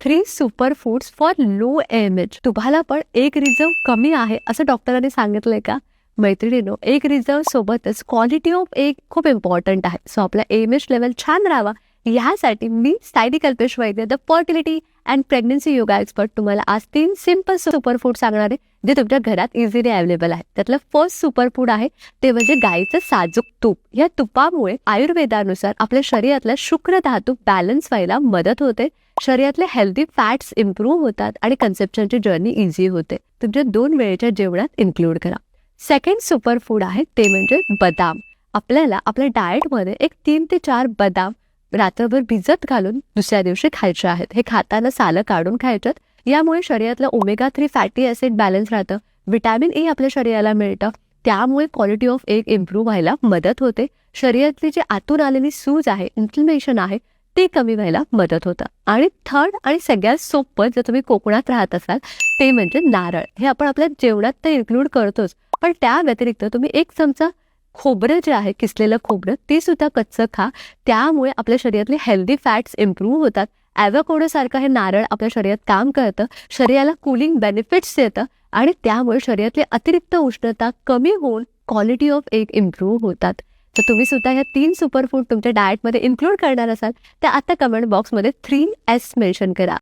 3 super foods for low AMH. तुम्हाला पण एक रिझर्व कमी आहे असं डॉक्टरांनी सांगितलंय का? मैत्रिणींनो, एक रिझर्व सोबतच क्वालिटी ऑफ एक खूप इम्पॉर्टंट आहे. सो आपला AMH लेवल छान राहावा यासाठी मी सायडी Kalpesh Vaidya, the fertility and pregnancy yoga expert, तुम्हाला आज 3 सिंपल सुपर फूड सांगणार आहे जे तुमच्या घरात इझिली अवेलेबल आहे. त्यातलं फर्स्ट सुपर फूड आहे ते म्हणजे गाईचं साजूक तूप. या तुपामुळे आयुर्वेदानुसार आपल्या शरीरातला शुक्र धातू बॅलन्स व्हायला मदत होते. शरीरातले हेल्दी फॅट्स इम्प्रूव्ह होतात आणि कन्सेप्शनची जर्नी इझी होते. तुमच्या 2 वेळेच्या जेवणात इन्क्लूड करा. सेकंड सुपर फूड आहे ते म्हणजे बदाम. आपल्याला आपल्या डाएटमध्ये एक 3 ते 4 बदाम रात्रभर भिजत घालून दुसऱ्या दिवशी खायचे आहेत. हे खाताना सालं काढून खायच्यात. यामुळे शरीरातलं ओमेगा 3 फॅटी ॲसिड बॅलन्स राहतं. व्हिटॅमिन E आपल्या शरीराला मिळतं. त्यामुळे क्वालिटी ऑफ एग इम्प्रूव्ह व्हायला मदत होते. शरीरातली जी आतून आलेली सूज आहे, इन्फ्लेमेशन आहे, ते कमी व्हायला मदत होतं. आणि थर्ड आणि सगळ्यात सोपं जर तुम्ही कोकणात राहत असाल ते म्हणजे नारळ. हे आपण आपल्या जेवणात तर इन्क्लूड करतोच, पण त्या व्यतिरिक्त तुम्ही 1 चमचा खोबरं जे आहे, किसलेलं खोबरं, ते सुद्धा कच्चं खा. त्यामुळे आपल्या शरीरातले हेल्दी फॅट्स इम्प्रूव्ह होतात. ॲव्होकाडोसारखं हे नारळ आपल्या शरीरात काम करतं, शरीराला कूलिंग बेनिफिट्स देतं आणि त्यामुळे शरीरातली अतिरिक्त उष्णता कमी होऊन क्वालिटी ऑफ एग इम्प्रूव्ह होतात. तर तुम्ही सुद्धा ह्या 3 सुपर फूड तुमच्या डाएटमध्ये इन्क्लूड करणार असाल तर आता कमेंट बॉक्समध्ये 3S मेन्शन करा.